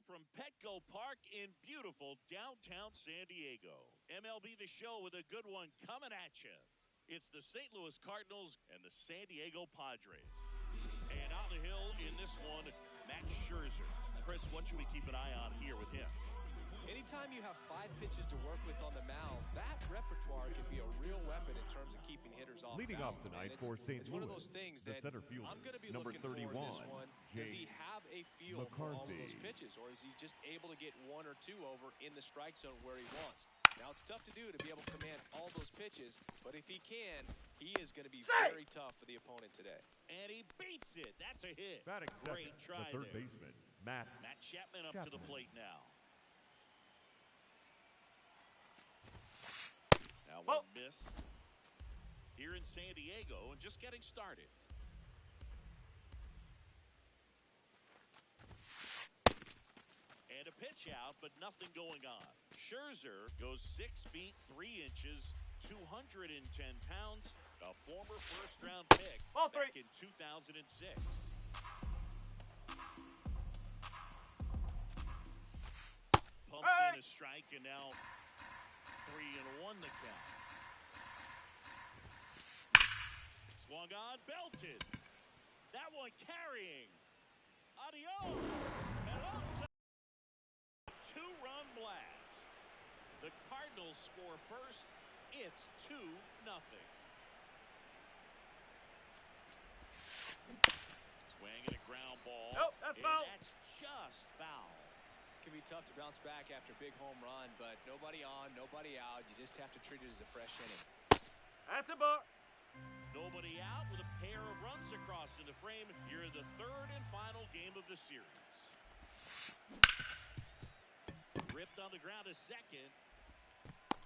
from Petco Park in beautiful downtown San Diego. MLB The Show with a good one coming at you. It's the St. Louis Cardinals and the San Diego Padres. And on the hill in this one, Max Scherzer. Chris, what should we keep an eye on here with him? Anytime you have 5 pitches to work with on the mound, that repertoire can be a real weapon in terms of keeping hitters off. Leading off tonight for St. Louis, one of those things the that center fielder, I'm going to be number looking 31, for in this one. Does he have a feel for all of those pitches, or is he just able to get 1 or 2 over in the strike zone where he wants? Now, it's tough to do to be able to command all those pitches, but if he can, he is going to be very tough for the opponent today. And he beats it. That's a hit. Batting Great try the third there. baseman, Matt Chapman up to the plate now. Now one missed here in San Diego and just getting started. And a pitch out, but nothing going on. Scherzer goes 6 feet 3 inches, 210 pounds, a former first-round pick back in 2006. Pumps in a strike, and now 3-1 the count. Swung on, belted. That one carrying. Adios. And up to 2-run blast. The Cardinals score first. It's 2-0. Swing and a ground ball. Nope, that's foul. That's just foul. It can be tough to bounce back after a big home run, but nobody on, nobody out. You just have to treat it as a fresh inning. That's a ball. Nobody out with a pair of runs across in the frame here in the 3rd and final game of the series. Ripped on the ground a second,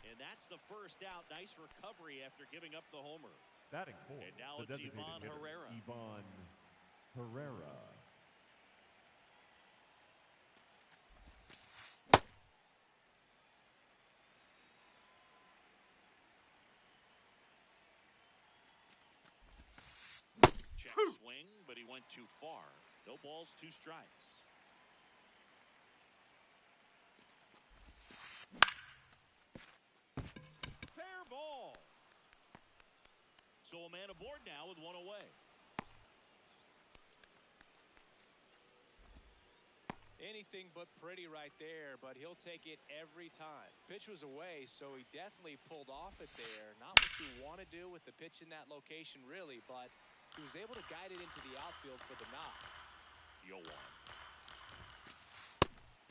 and that's the first out. Nice recovery after giving up the homer. Batting fourth, and now it's Ivan Herrera. Ivan Herrera. Check swing, but he went too far. No balls, 2 strikes. Fair ball. So a man aboard now with 1 away. Anything but pretty right there, but he'll take it every time. Pitch was away, so he definitely pulled off it there. Not what you want to do with the pitch in that location, really, but he was able to guide it into the outfield for the knock. You'll want.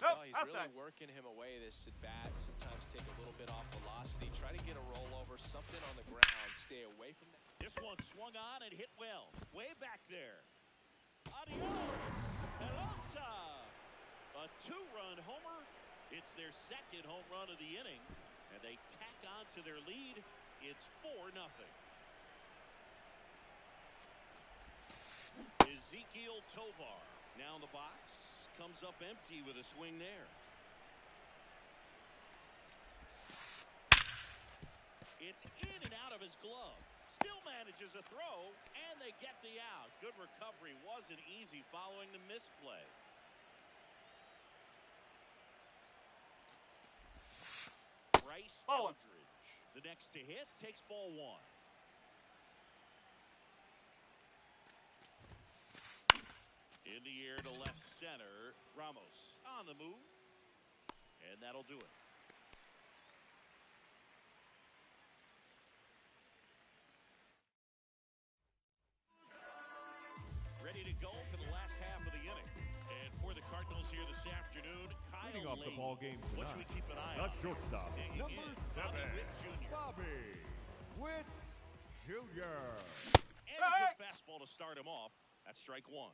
Well, he's really working him away this at bat. Sometimes take a little bit off velocity. Try to get a rollover, something on the ground. Stay away from that. This one swung on and hit well. Way back there. Adios. Pelota. A 2-run homer. It's their 2nd home run of the inning. And they tack on to their lead. It's 4-0. Ezekiel Tovar now in the box. Comes up empty with a swing there. It's in and out of his glove. Still manages a throw, and they get the out. Good recovery. Wasn't easy following the misplay. Bryce Eldridge, the next to hit, takes ball 1. In the air to left center. Ramos on the move. And that'll do it. Ready to go for the last half of the inning. And for the Cardinals here this afternoon, leading off the ball game tonight, what should we keep an eye on? The shortstop, number 7, Bobby Witt Jr. And a good fastball to start him off. That's strike 1.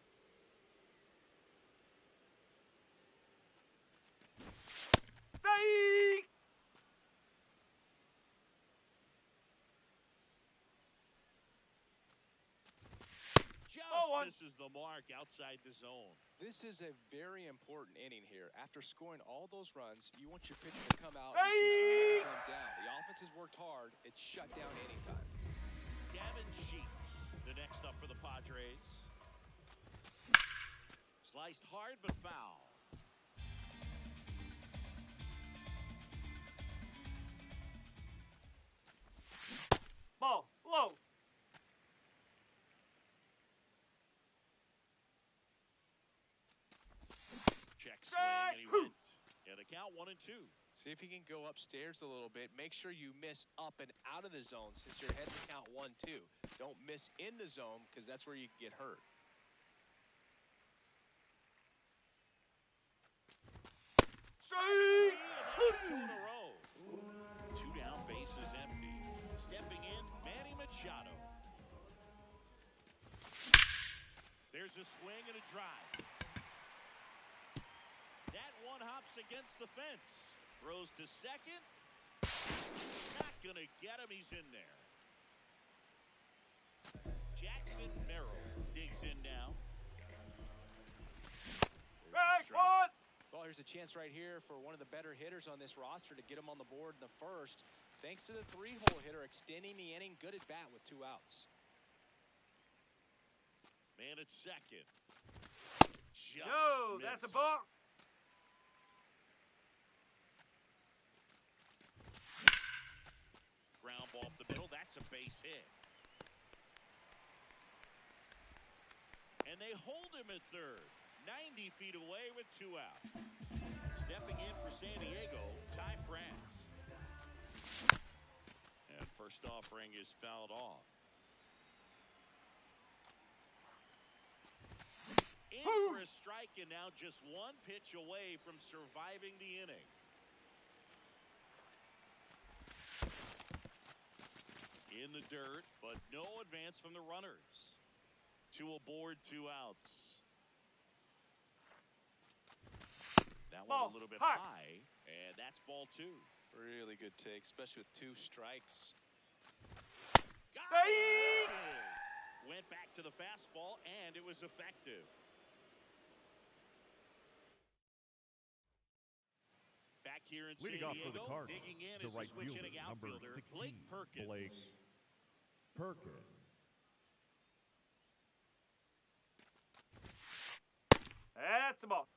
Misses the mark outside the zone. This is a very important inning here. After scoring all those runs, you want your pitcher to come out and just run them down. The offense has worked hard. It's shut down anytime. Gavin Sheets, the next up for the Padres. Sliced hard but foul. count 1-2. See if you can go upstairs a little bit. Make sure you miss up and out of the zone since you're heading to count 1-2. Don't miss in the zone because that's where you can get hurt. Two in a row. 2 down, bases empty. Stepping in, Manny Machado. There's a swing and a drive. That one hops against the fence. Throws to second. Not going to get him. He's in there. Jackson Merrill digs in now. Well, here's a chance right here for one of the better hitters on this roster to get him on the board in the first. Thanks to the 3-hole hitter extending the inning. Good at bat with 2 outs. Man at second. Yo, that's a ball. Ground ball up the middle. That's a base hit. And they hold him at third. 90 feet away with 2 out. Stepping in for San Diego, Ty France. And first offering is fouled off. In for a strike, and now just 1 pitch away from surviving the inning. In the dirt, but no advance from the runners. 2 aboard, 2 outs. That one a little bit high, and that's ball 2. Really good take, especially with 2 strikes. Got it! Went back to the fastball, and it was effective. Back here in San Diego, digging in is the switch hitting outfielder, Blake Perkins. That's the ball.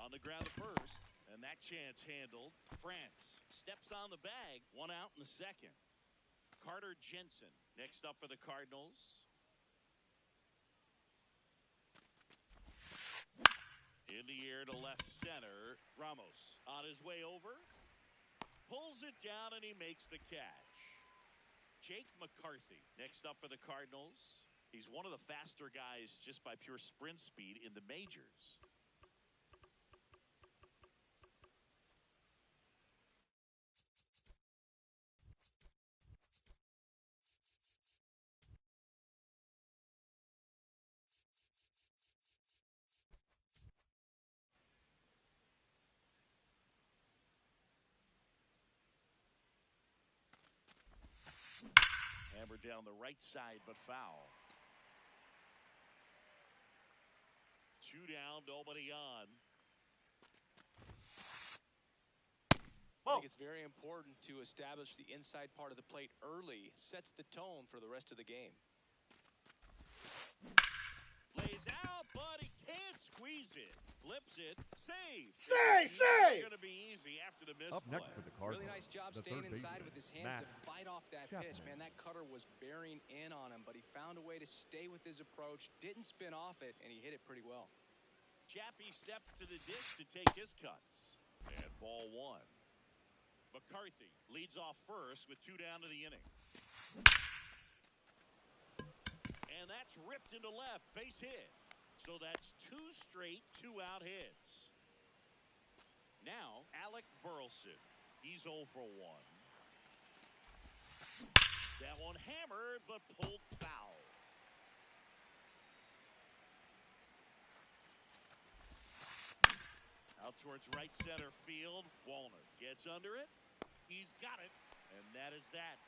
On the ground at first, and that chance handled. France steps on the bag, 1 out in the second. Carter Jensen next up for the Cardinals. In the air to left center. Ramos on his way over. Pulls it down, and he makes the catch. Jake McCarthy next up for the Cardinals. He's one of the faster guys just by pure sprint speed in the majors. Hammered down the right side, but foul. 2 down, nobody on. I think it's very important to establish the inside part of the plate early. Sets the tone for the rest of the game. Lays out, but he can't squeeze it. Flips it. Save. Save! Going to be easy after the miss. Up next for the Cardinals. Really nice job staying inside with his hands to fight off that pitch. Man, that cutter was bearing in on him, but he found a way to stay with his approach, didn't spin off it, and he hit it pretty well. Chappie steps to the dish to take his cuts. And ball 1. McCarthy leads off first with 2 down to the inning. And that's ripped into left. Base hit. So that's 2 straight 2-out hits. Now, Alec Burleson. He's 0 for 1. That one hammered, but pulled foul. Out towards right center field. Wallner gets under it. He's got it, and that is that.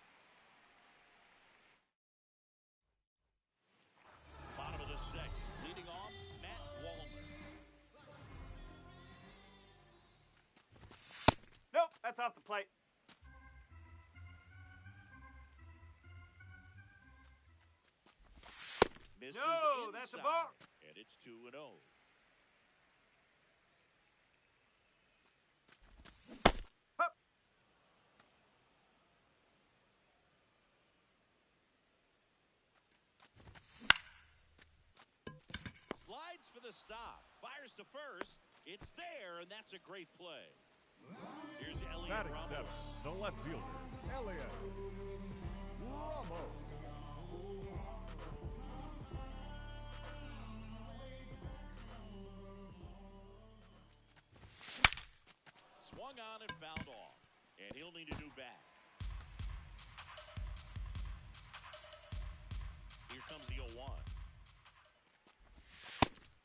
Bottom of the second. Leading off, Matt Wallner. Nope, that's off the plate. Misses No, inside, that's a ball. and it's 2-0. the stop. Fires to first. It's there, and that's a great play. Here's Elliot Batting Ramos. seventh, the left fielder, Elliot Ramos. Swung on and fouled off. And he'll need a new bat. Here comes the 0-1.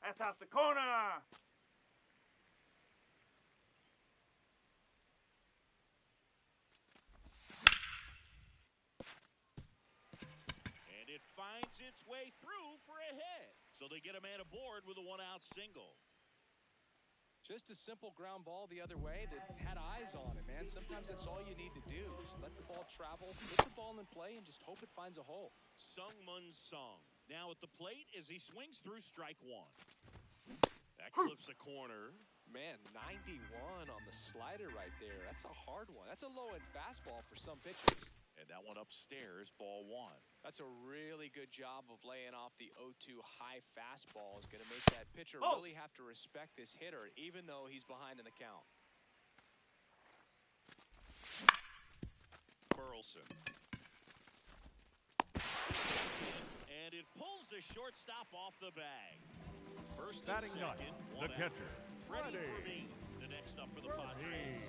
That's off the corner. And it finds its way through for a hit. So they get a man aboard with a one-out single. Just a simple ground ball the other way that had eyes on it, man. Sometimes that's all you need to do. Just let the ball travel, put the ball in play, and just hope it finds a hole. Sung-Mun Sung now at the plate as he swings through strike one. That clips a corner. Man, 91 on the slider right there. That's a hard one. That's a low-end fastball for some pitchers. And that one upstairs, ball one. That's a really good job of laying off the 0-2 high fastball. Is going to make that pitcher really have to respect this hitter, even though he's behind in the count. Burleson. And it pulls the shortstop off the bag. First and Batting second, ninth, the catcher, Freddie Freddie. the next up for the Padres.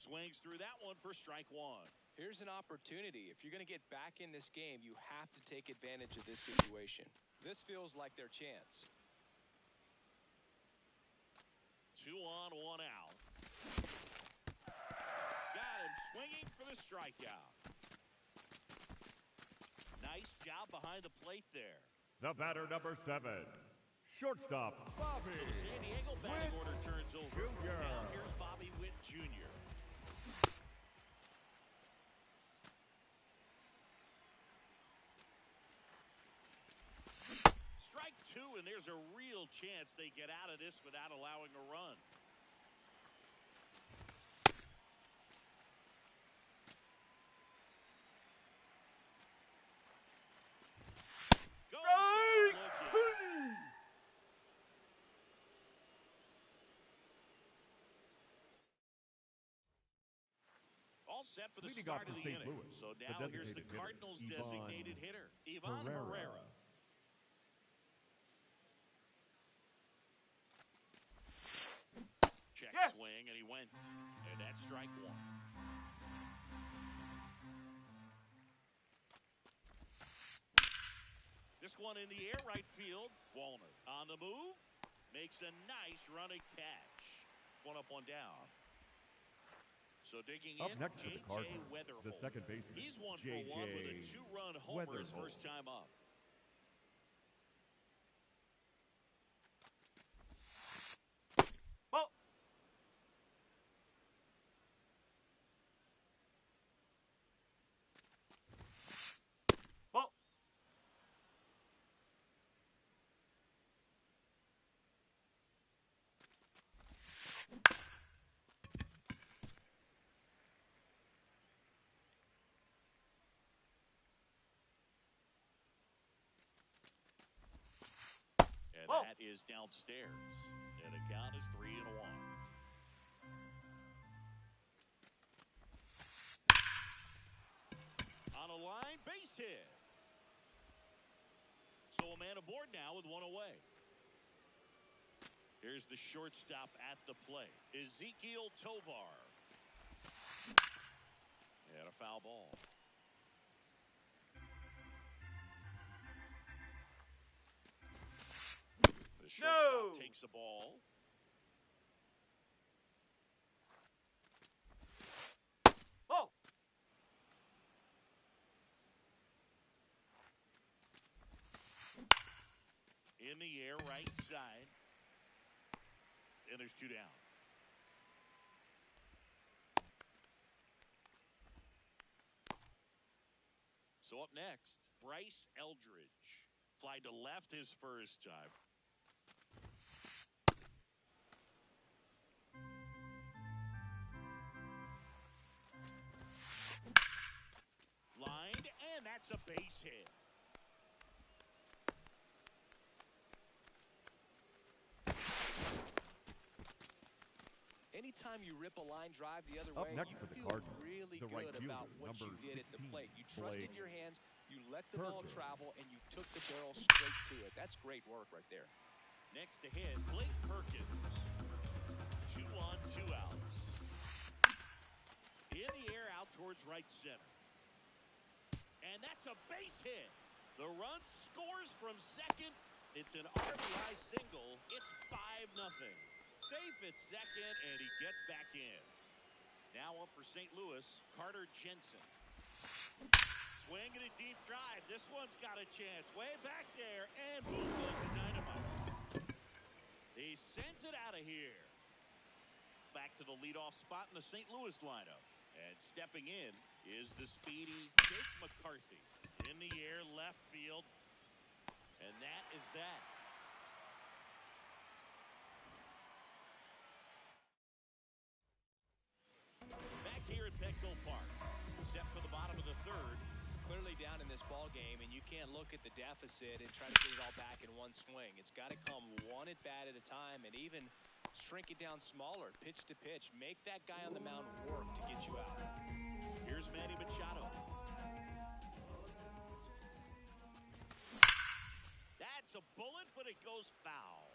Swings through that one for strike one. Here's an opportunity. If you're going to get back in this game, you have to take advantage of this situation. This feels like their chance. 2 on, 1 out. Got him swinging for the strikeout. Nice job behind the plate there. The batter, number 7, shortstop, Bobby So the San Diego batting order turns over. Jr. Now here's Bobby Witt Jr. Strike two, and there's a real chance they get out of this without allowing a run. All set for the Leading start off of for the St. inning. Louis, So the now here's the designated hitter, Cardinals' Ivan designated hitter, Ivan Herrera. Check swing, and he went. And that's strike one. This one in the air, right field. Walner on the move. Makes a nice running catch. One up, one down. So digging Up in, next for the J.J. Cardinals, Weatherholt. the second baseman, He's 1 for 1 J.J. with a 2-run homer his Weatherholt. first time up. Ball. Ball. And Whoa. that is downstairs. And the count is 3-1. On a line, base hit. So a man aboard now with one away. Here's the shortstop at the plate, Ezekiel Tovar. And a foul ball. The shortstop takes the ball. Ball. In the air, right side. And there's 2 down. So up next, Bryce Eldridge. Fly to left his first time. Lined, and that's a base hit. time you rip a line drive the other Up way, next you for the feel Cardinals, really the right good about fielder, what you number did at the 16, plate. You trusted Blake your hands, you let the ball Turco. travel, and you took the barrel straight to it. That's great work right there. Next to hit, Blake Perkins. 2 on, 2 outs. In the air, out towards right center. And that's a base hit. The run scores from second. It's an RBI single. It's 5-0. Safe at second, and he gets back in. Now up for St. Louis, Carter Jensen. Swing and a deep drive. This one's got a chance. Way back there, and boom goes the dynamite. He sends it out of here. Back to the leadoff spot in the St. Louis lineup. And stepping in is the speedy Jake McCarthy. In the air, left field. And that is that. Back here at Petco Park. Set for the bottom of the third. Clearly down in this ball game, and you can't look at the deficit and try to get it all back in one swing. It's got to come one at bat at a time, and even shrink it down smaller, pitch to pitch. Make that guy on the mound work to get you out. Here's Manny Machado. That's a bullet, but it goes foul.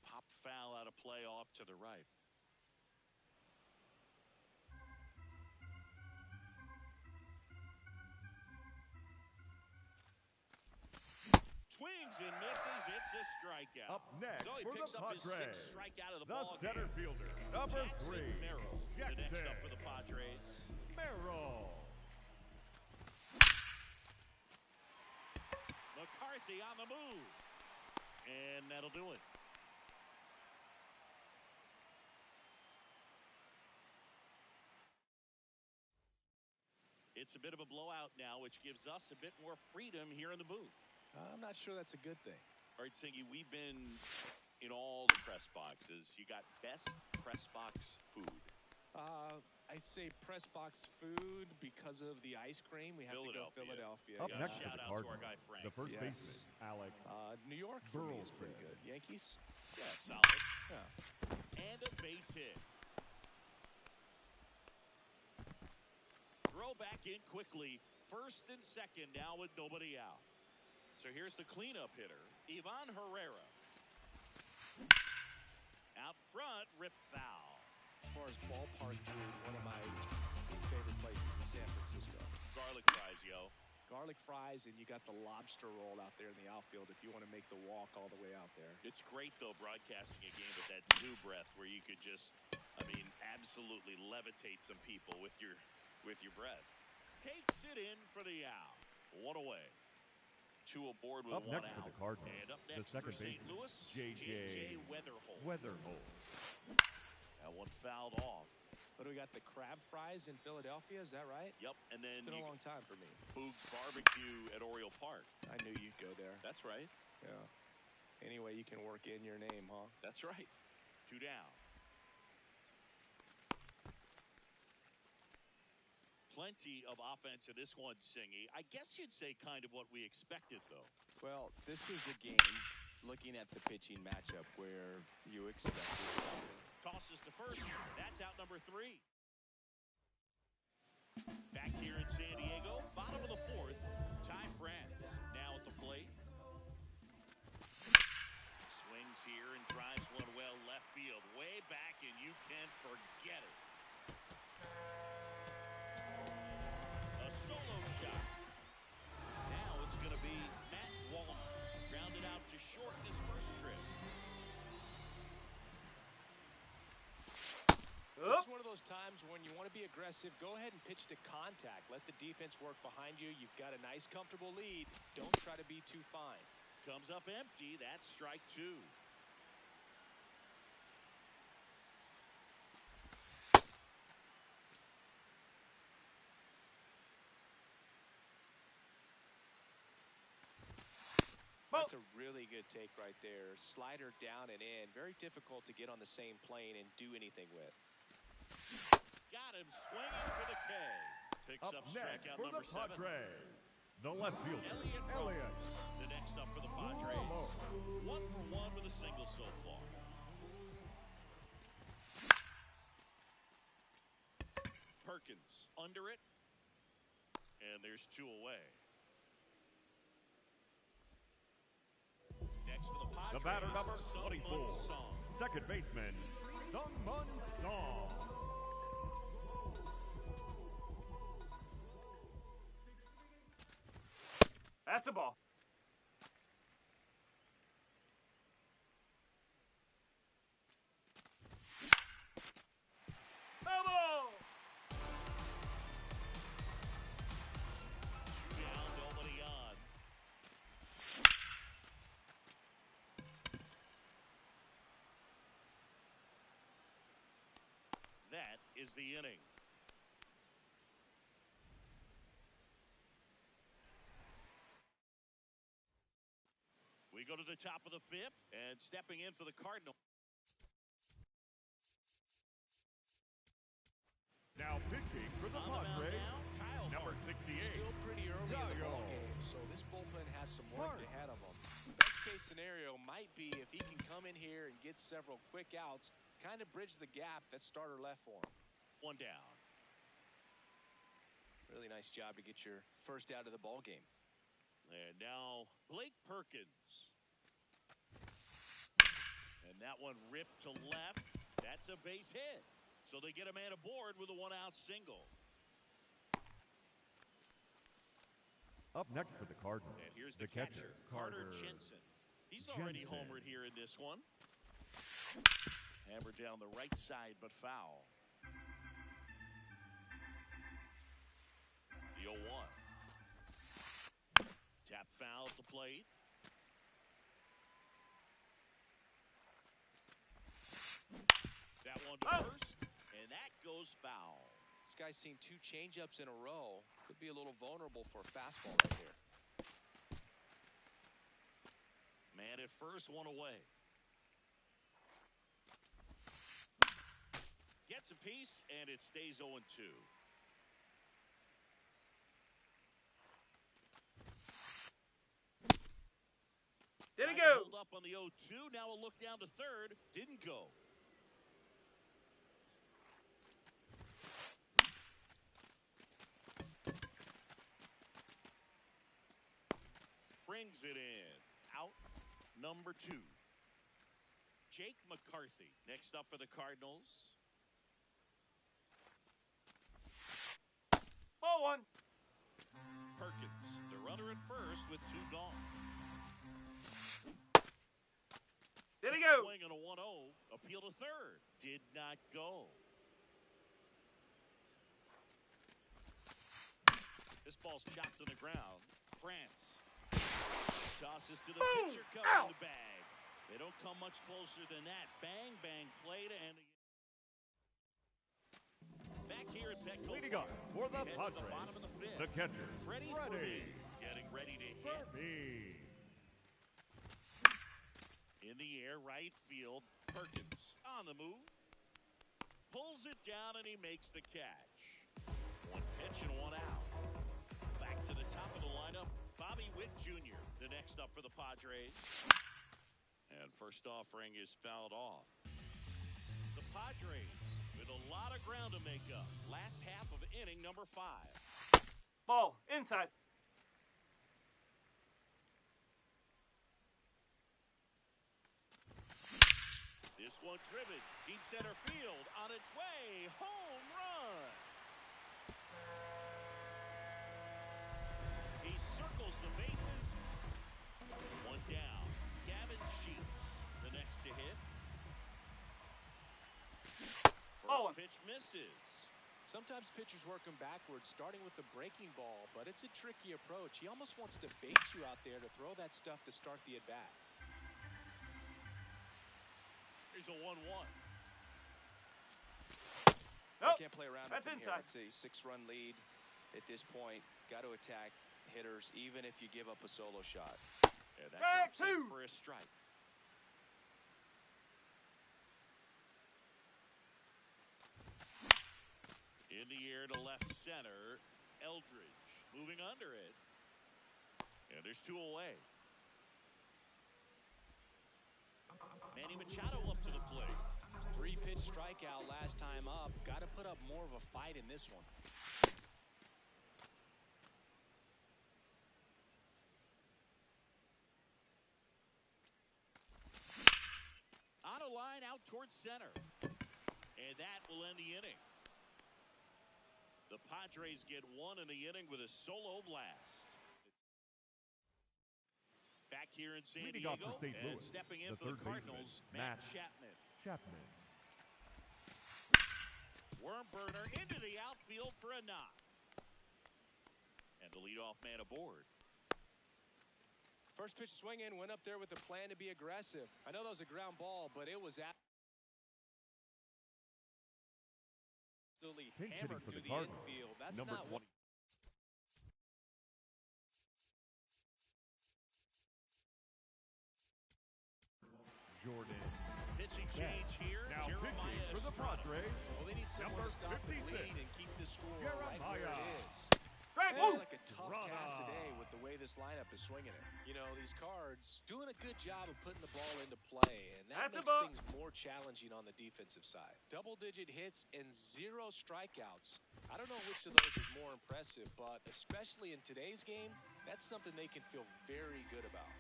Pop foul out of play off to the right. Swings and misses. It's a strikeout. Up next So he for picks the up his Padres, 6th strikeout of the the ball center game. fielder, number Jackson 3, Merrill, the next Jackson up for the Padres. Merrill. McCarthy on the move. And that'll do it. It's a bit of a blowout now, which gives us a bit more freedom here in the booth. I'm not sure that's a good thing. All right, Singy, we've been in all the press boxes. You got best press box food. I'd say press box food because of the ice cream. We have to go Philadelphia. Up Yeah, next shout for the out to our Cardinals, guy Frank. the first Yes. baseman, Alec New York for me is pretty good. Yankees? Yeah, solid. Yeah. And a base hit. Throw back in quickly. First and second now with nobody out. So here's the cleanup hitter, Ivan Herrera. Out front, rip foul. As far as ballpark food, one of my favorite places is San Francisco. Garlic fries, yo. Garlic fries, and you got the lobster roll out there in the outfield if you want to make the walk all the way out there. It's great, though, broadcasting a game with that zoo breath where you could just, absolutely levitate some people with your breath. Takes it in for the out. One away. 2 aboard with Up 1 next out. for the Cardinals, And up the next for second St. baseman, Louis, J.J. Weatherholt. That one fouled off. But we got the crab fries in Philadelphia, is that right? Yep, and then It's been a long time for me. Boog's Barbecue at Oriole Park. I knew you'd go there. That's right. Yeah. Anyway, you can work in your name, huh? That's right. 2 down. Plenty of offense in this one, Singy. I guess you'd say kind of what we expected, though. Well, this was a game, looking at the pitching matchup, where you expected something. Tosses to first. That's out number 3. Back here in San Diego, bottom of the 4th. Ty France now at the plate. Swings here and drives one well left field. Way back, and you can forget it. A solo shot. Now it's going to be Matt Wallner. Grounded out to short in his first trip. This is one of those times when you want to be aggressive. Go ahead and pitch to contact. Let the defense work behind you. You've got a nice, comfortable lead. Don't try to be too fine. Comes up empty. That's strike 2. That's a really good take right there. Slider down and in. Very difficult to get on the same plane and do anything with. Got him swinging for the K. Picks up Up next strikeout for number the 7. Padres, The left fielder, Elliott. The next up for the Padres. 1 for 1 with a single so far. Perkins under it. And there's 2 away. Next for the Padres. The batter number Sung 24. Mun Song. Second baseman, Sung Mun Song. That's a ball. Bubble! Down, nobody on. That is the inning. We go to the top of the 5th, and stepping in for the Cardinals. Now pitching for the On the mound Padres, now, Kyle number Hart. 68. Still pretty early in the ball game, so this bullpen has some work ahead of them. Best case scenario might be if he can come in here and get several quick outs, kind of bridge the gap that starter left for him. 1 down. Really nice job to get your first out of the ball game. And now Blake Perkins. And that one ripped to left. That's a base hit. So they get a man aboard with a 1-out single. Up next for the Cardinals, And here's the catcher, Carter Jensen. He's already Jensen. homered here in this one. Hammered down the right side, but foul. The 0-1. Tap foul at the plate. That one to first, and that goes foul. This guy's seen 2 changeups in a row. Could be a little vulnerable for a fastball right here. Man at first, 1 away. Gets a piece, and it stays 0-2. Did it Trying to go? hold up on the 0-2. Now a look down to third. Didn't go. Brings it in. Out number 2. Jake McCarthy next up for the Cardinals. Ball 1. Perkins, the runner at first with 2 gone. Did it go? Swing on a 1-0. Appeal to third. Did not go. This ball's chopped on the ground. France tosses to the pitcher, covering the bag. They don't come much closer than that. Bang, bang, play to end the... Back here at Petco. Leading up for the Head to Padres, the bottom of the 5th. the catcher, Freddie getting ready to hit. Furby. In the air, right field. Perkins on the move. Pulls it down, and he makes the catch. 1 pitch and 1 out. Back to the top of the lineup, Bobby Witt Jr., the next up for the Padres. And first offering is fouled off. The Padres with a lot of ground to make up. Last half of inning number 5. Ball inside. This one driven deep center field on its way. Home run. He circles the bases. 1 down. Gavin Sheets, the next to hit. First pitch misses. Sometimes pitchers work him backwards, starting with the breaking ball, but it's a tricky approach. He almost wants to bait you out there to throw that stuff to start the at-bat. Here's a 1-1. Nope. Can't play around That's up in inside. here. It's a 6-run lead at this point. Got to attack hitters, even if you give up a solo shot. And that Strike drops in 2. for a strike. In the air to left center. Eldridge moving under it. And there's 2 away. Manny Machado up to the plate. 3-pitch strikeout last time up. Got to put up more of a fight in this one. On a line out towards center. And that will end the inning. The Padres get 1 in the inning with a solo blast. Back here in San Diego, and stepping in for the Cardinals, Matt Chapman. Worm burner into the outfield for a knock. And the leadoff man aboard. First pitch swing in, went up there with a plan to be aggressive. I know that was a ground ball, but it was absolutely hammered through the infield. That's not what. Jordan. Pitching change here. Now pitching for the Padres. Well, they need someone to stop the lead and keep the score right where it is. Seems like a tough task today with the way this lineup is swinging it. You know, these Cards doing a good job of putting the ball into play, and that makes things more challenging on the defensive side. Double-digit hits and 0 strikeouts. I don't know which of those is more impressive, but especially in today's game, that's something they can feel very good about.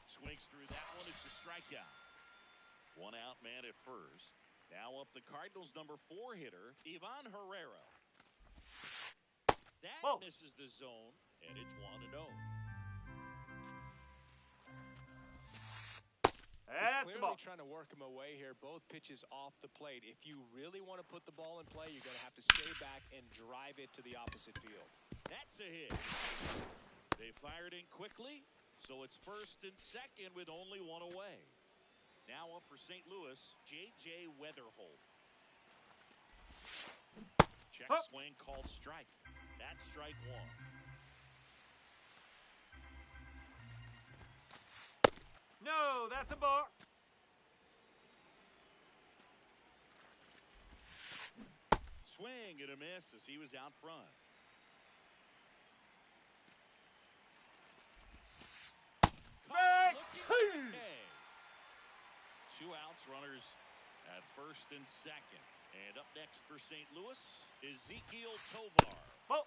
Swings through that one. It's a strikeout. 1 out man at first. Now up the Cardinals' number 4 hitter, Ivan Herrera. That misses the zone, and it's 1-0. He's clearly trying to work him away here. Both pitches off the plate. If you really want to put the ball in play, you're going to have to stay back and drive it to the opposite field. That's a hit. They fired in quickly. So it's first and second with only 1 away. Now up for St. Louis, J.J. Weatherholt. Check swing called strike. That's strike 1. No, that's a ball. Swing and a miss as he was out front. Okay. 2 outs, runners at first and second. And up next for St. Louis, Ezequiel Tovar. Ball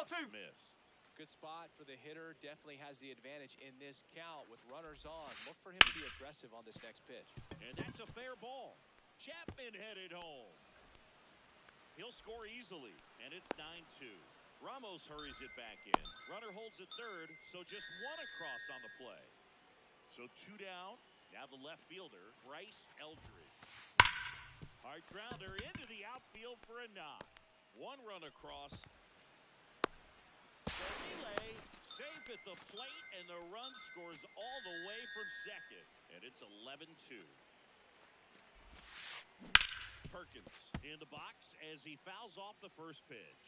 2. Missed. Good spot for the hitter. Definitely has the advantage in this count with runners on. Look for him to be aggressive on this next pitch. And that's a fair ball. Chapman headed home. He'll score easily, and it's 9-2. Ramos hurries it back in. Runner holds at third, so just 1 across on the play. So 2 down. Now the left fielder, Bryce Eldridge. Hard grounder into the outfield for a knock. 1 run across. The relay, safe at the plate, and the run scores all the way from second. And it's 11-2. Perkins in the box as he fouls off the first pitch.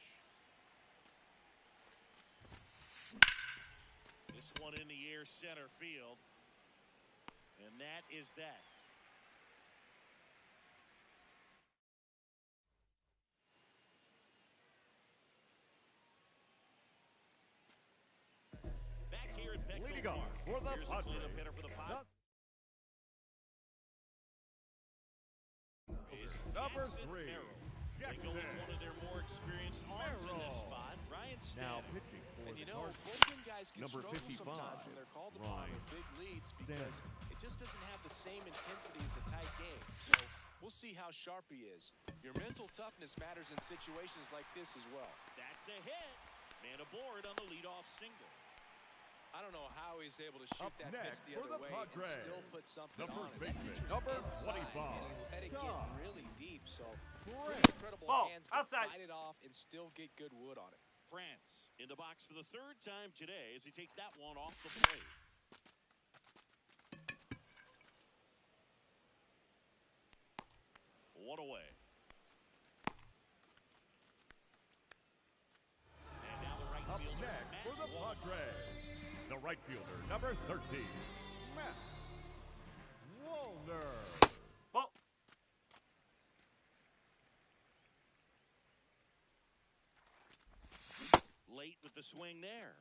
This one in the air center field. And that is that. Back here at Beckman Park. For the Here's the cleanup hitter for the Padres. Number 3. They go with one of their more experienced arms in this spot, Ryan Now Stanton. pitching for And you the know, Cardinals. bullpen guys can Number struggle 55, sometimes when they're called upon with big leads because it just doesn't have the same intensity as a tight game. So we'll see how sharp he is. Your mental toughness matters in situations like this as well. That's a hit. Man aboard on the leadoff single. I don't know how he's able to shoot Up that pitch next the for other the way Padres, and still put something the on first it. That baseman, pitch was number inside, 25, and he let it get John. really deep. So Great. incredible Ball, hands to outside. fight it off and still get good wood on it. France in the box for the 3rd time today as he takes that one off the plate. One away. And now the right Up fielder, next Matt for the Wallner. Padres, the right fielder, number 13, Matt Wallner. Ball. swing there.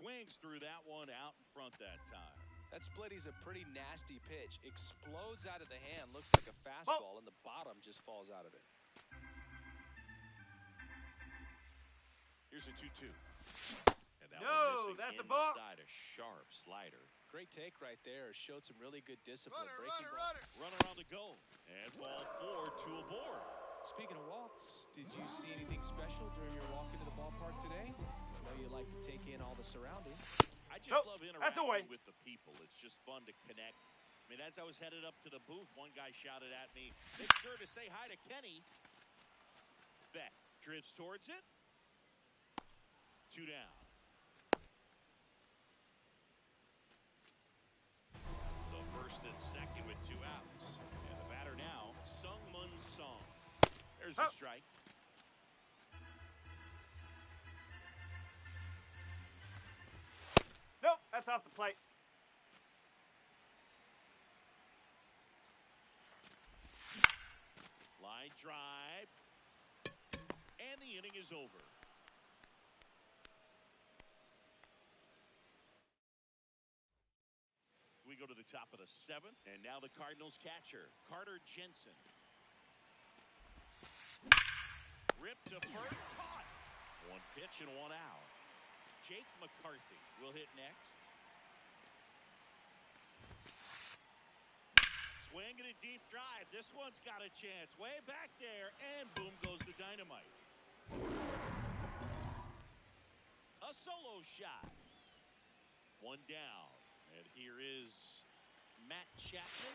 Swings through that one out in front that time. That splitty's a pretty nasty pitch. Explodes out of the hand. Looks like a fastball, and the bottom just falls out of it. Here's a 2-2. And that No, that's a ball. Inside a sharp slider. Great take right there. Showed some really good discipline. Runner on the go. And ball 4, 2 aboard. Speaking of walks, did you see anything special during your walk into the ballpark today? I know you like to take in all the surroundings. I just love interacting with the people. It's just fun to connect. I mean, as I was headed up to the booth, one guy shouted at me, make sure to say hi to Kenny. Beck drifts towards it. 2 down. So first and second with 2 outs. And the batter now, Sung-Mun Song. There's a strike. Nope, that's off the plate. Line drive. And the inning is over. We go to the top of the 7th, and now the Cardinals catcher, Carter Jensen. Ripped to first, caught. 1 pitch and 1 out. Jake McCarthy will hit next. Swing and a deep drive. This one's got a chance. Way back there, and boom goes the dynamite. A solo shot. 1 down. And here is Matt Chapman.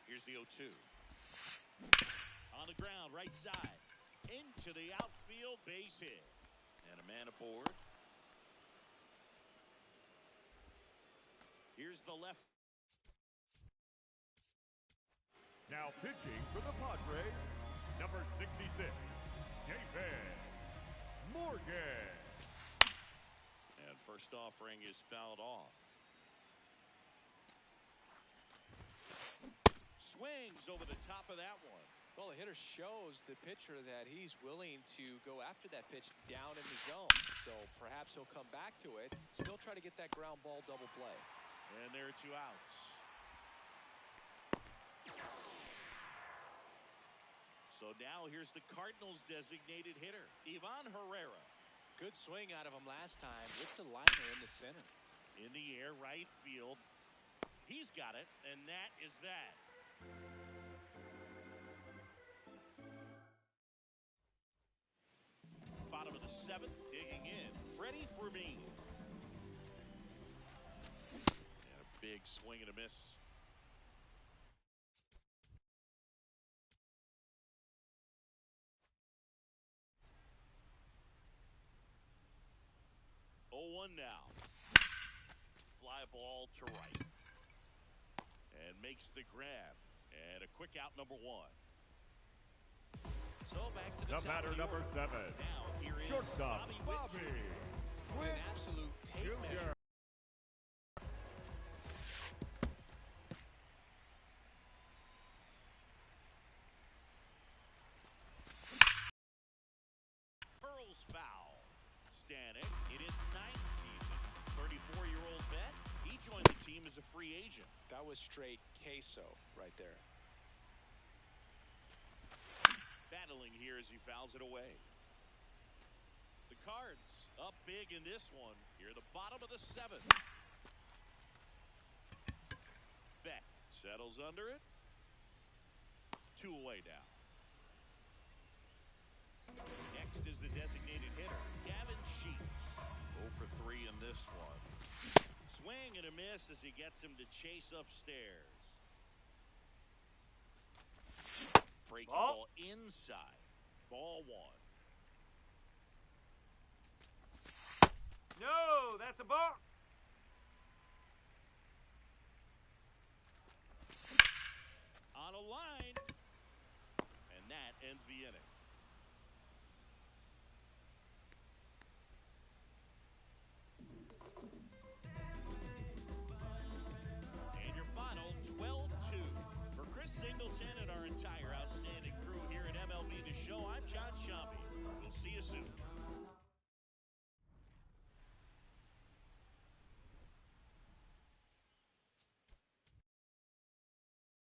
Here's the 0-2. On the ground, right side. Into the outfield, base hit. And a man aboard. Here's the left. Now pitching for the Padres, number 66, David Morgan. And first offering is fouled off. Swings over the top of that one. Well, the hitter shows the pitcher that he's willing to go after that pitch down in the zone. So perhaps he'll come back to it. Still try to get that ground ball double play. And there are 2 outs. So now here's the Cardinals designated hitter, Ivan Herrera. Good swing out of him last time with the liner in the center. In the air, right field. He's got it, and that is that. Bottom of the 7th, digging in. Freddie Fermin. And a big swing and a miss. Oh, 1 now. Fly ball to right. And makes the grab. And a quick out, number 1. So back to the batter, number 7. Now here is Shortstop, Bobby With an absolute tape measure. Hurls foul. Stanek in his 9th season. 34-year-old vet. He joined the team as a free agent. That was straight queso right there. Battling here as he fouls it away. The Cards up big in this one. Here at the bottom of the 7th. Beck settles under it. 2 away now. Next is the designated hitter, Gavin Sheets. 0 for 3 in this one. Swing and a miss as he gets him to chase upstairs. Breaking ball inside. Ball 1. No, that's a ball. On a line. And that ends the inning.